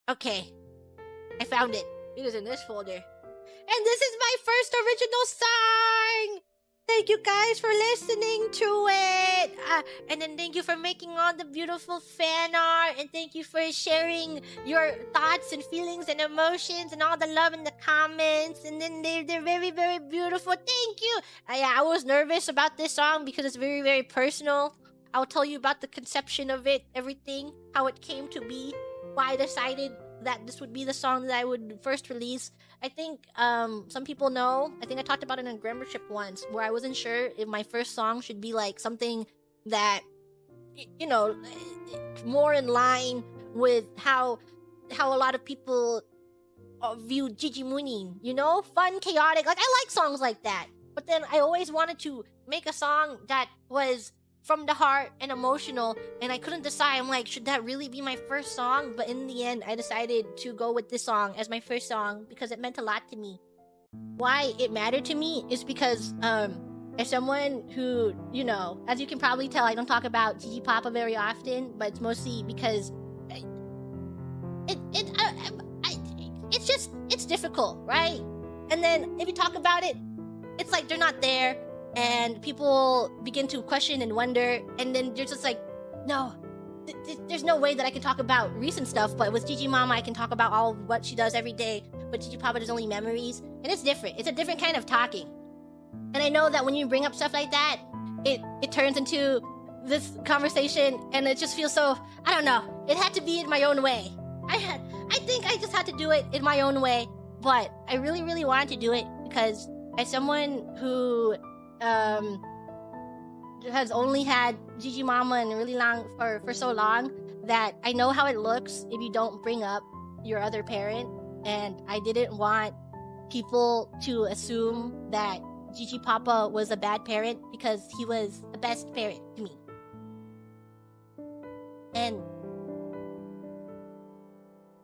Okay, I found it. It is in this folder. And this is my first original song! Thank you guys for listening to it! And then thank you for making all the beautiful fan art, and thank you for sharing your thoughts and feelings and emotions and all the love in the comments. And then they're very, very beautiful. Thank you! I was nervous about this song because it's very, very personal. I'll tell you about the conception of it, everything, how it came to be, why I decided that this would be the song that I would first release. I think some people know, I think I talked about it in a Grammarship once, where I wasn't sure if my first song should be like something that, you know, more in line with how a lot of people view Gigi MURIN, you know? Fun, chaotic, like I like songs like that. But then I always wanted to make a song that was from the heart and emotional, and I couldn't decide. I'm like, should that really be my first song? But in the end, I decided to go with this song as my first song because it meant a lot to me. Why it mattered to me is because as someone who, you know, as you can probably tell, I don't talk about Gigi Papa very often, but it's mostly because it's difficult, right? And then if you talk about it, it's like they're not there. And people begin to question and wonder, and then they're just like, no, there's no way that I can talk about recent stuff, but with Gigi Mama I can talk about all what she does every day, but Gigi Papa there's only memories, and it's different. It's a different kind of talking. And I know that when you bring up stuff like that, it turns into this conversation, and it just feels so, I don't know, it had to be in my own way. I think I just had to do it in my own way, but I really, really wanted to do it because as someone who has only had Gigi Mama and really long for so long, that I know how it looks if you don't bring up your other parent, and I didn't want people to assume that Gigi Papa was a bad parent because he was the best parent to me. And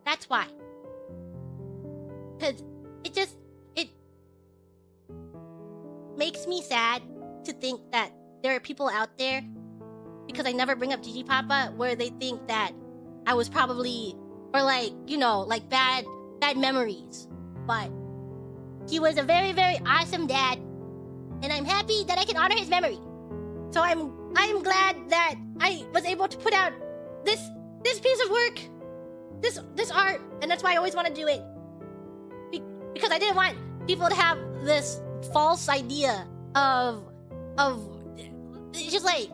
that's why. Because it makes me sad to think that there are people out there, because I never bring up Gigi Papa, where they think that I was probably, or like, you know, like bad memories. But he was a very, very awesome dad, and I'm happy that I can honor his memory. So I'm glad that I was able to put out this piece of work, this art, and that's why I always want to do it. Because I didn't want people to have this false idea of it's just like,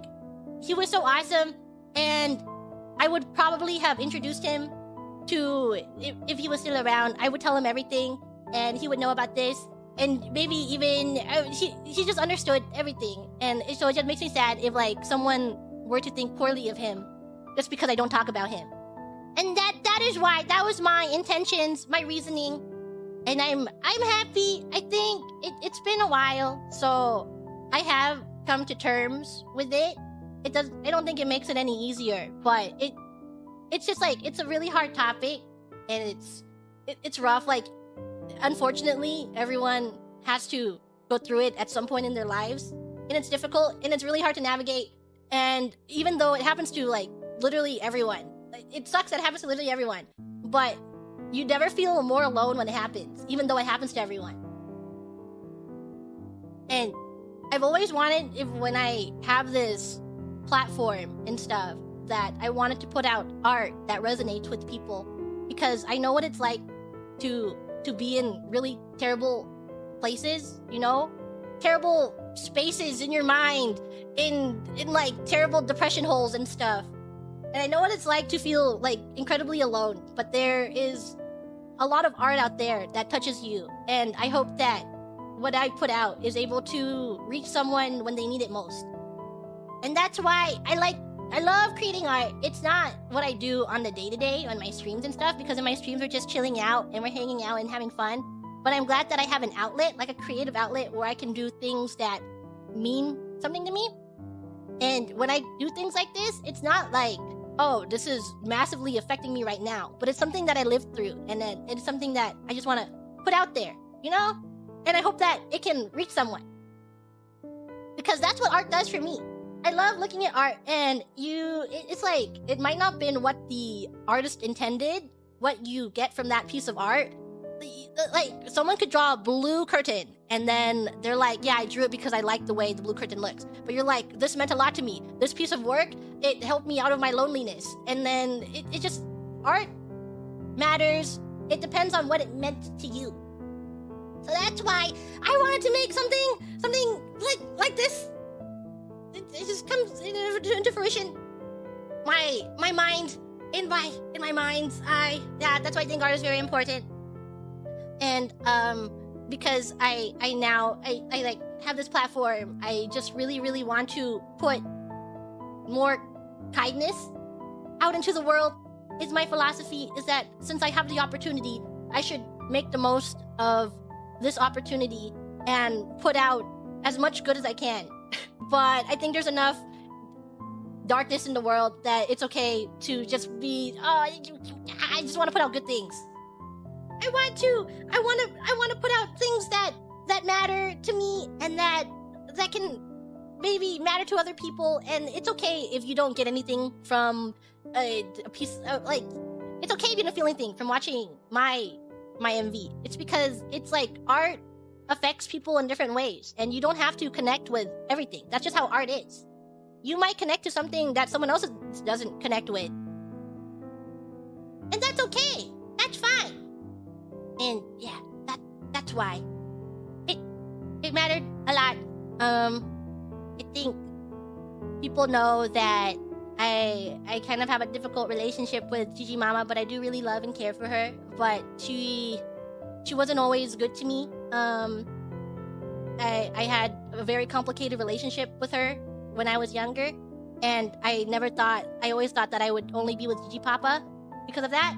he was so awesome, and I would probably have introduced him to, if he was still around, I would tell him everything, and he would know about this, and maybe even he just understood everything. And so it just makes me sad if like someone were to think poorly of him just because I don't talk about him. And that is why, that was my intentions, my reasoning. And I'm happy. I think it's been a while, so I have come to terms with it. I don't think it makes it any easier, but it's just like, it's a really hard topic, and it's rough. Like, unfortunately, everyone has to go through it at some point in their lives, and it's difficult, and it's really hard to navigate. And even though it happens to like literally everyone, it sucks that it happens to literally everyone, but you never feel more alone when it happens, even though it happens to everyone. And I've always wanted, when I have this platform and stuff, that I wanted to put out art that resonates with people, because I know what it's like to be in really terrible places, you know? Terrible spaces in your mind, in like terrible depression holes and stuff. And I know what it's like to feel like incredibly alone, but there is a lot of art out there that touches you, and I hope that what I put out is able to reach someone when they need it most. And that's why I love creating art. It's not what I do on the day-to-day on my streams and stuff, because in my streams we're just chilling out and we're hanging out and having fun. But I'm glad that I have an outlet, like a creative outlet, where I can do things that mean something to me. And when I do things like this, it's not like, oh, this is massively affecting me right now, but it's something that I lived through, and then it's something that I just want to put out there, you know? And I hope that it can reach someone, because that's what art does for me. I love looking at art, and it's like, it might not have been what the artist intended, what you get from that piece of art. Like, someone could draw a blue curtain and then they're like, yeah, I drew it because I like the way the blue curtain looks. But you're like, this meant a lot to me. This piece of work, it helped me out of my loneliness. And then it just, art matters. It depends on what it meant to you. So that's why I wanted to make something like this. It just comes into fruition. My mind, in my mind's eye. Yeah, that's why I think art is very important. And because I like have this platform, I just really want to put more kindness out into the world. Is my philosophy is that since I have the opportunity, I should make the most of this opportunity and put out as much good as I can. But I think there's enough darkness in the world that it's okay to just be, I just want to put out good things. I want to put out things that matter to me and that can maybe matter to other people. And it's okay if you don't get anything from a piece of, like, it's okay if you don't feel anything from watching my MV. It's because it's like art affects people in different ways and you don't have to connect with everything. That's just how art is. You might connect to something that someone else doesn't connect with. And that's okay. That's fine. And yeah, that's why it mattered a lot. I think people know that I kind of have a difficult relationship with Gigi Mama, but I do really love and care for her. But she wasn't always good to me. I had a very complicated relationship with her when I was younger, and I always thought that I would only be with Gigi Papa because of that.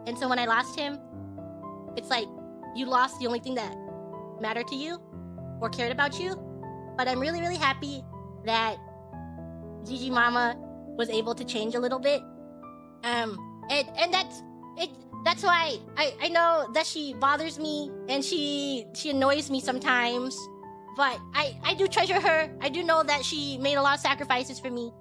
And so when I lost him, it's like you lost the only thing that mattered to you or cared about you. But I'm really happy that Gigi Mama was able to change a little bit. And that's why I know that she bothers me and she annoys me sometimes. But I do treasure her. I do know that she made a lot of sacrifices for me.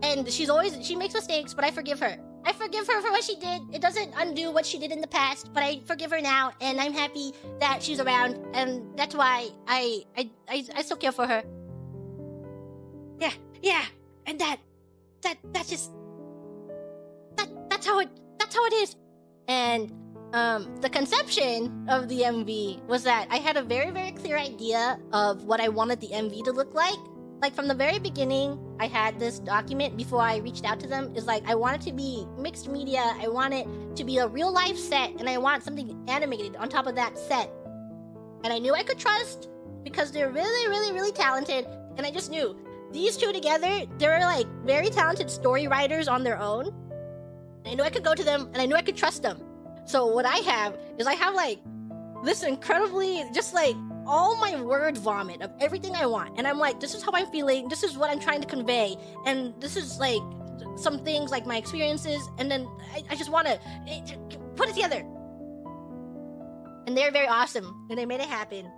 And she makes mistakes, but I forgive her. I forgive her for what she did. It doesn't undo what she did in the past, but I forgive her now, and I'm happy that she's around, and that's why I still care for her. Yeah, and that's just that's how it is. And the conception of the MV was that I had a very clear idea of what I wanted the MV to look like. Like from the very beginning, I had this document before I reached out to them. Is like, I want it to be mixed media. I want it to be a real life set, and I want something animated on top of that set. And I knew I could trust because they're really talented. And I just knew these two together, they're like very talented story writers on their own. And I knew I could go to them and I knew I could trust them. So what I have is I have like this incredibly, just like all my word vomit of everything I want. And I'm like, this is how I'm feeling. This is what I'm trying to convey. And this is like some things like my experiences. And then I just want to put it together. And they're very awesome. And they made it happen.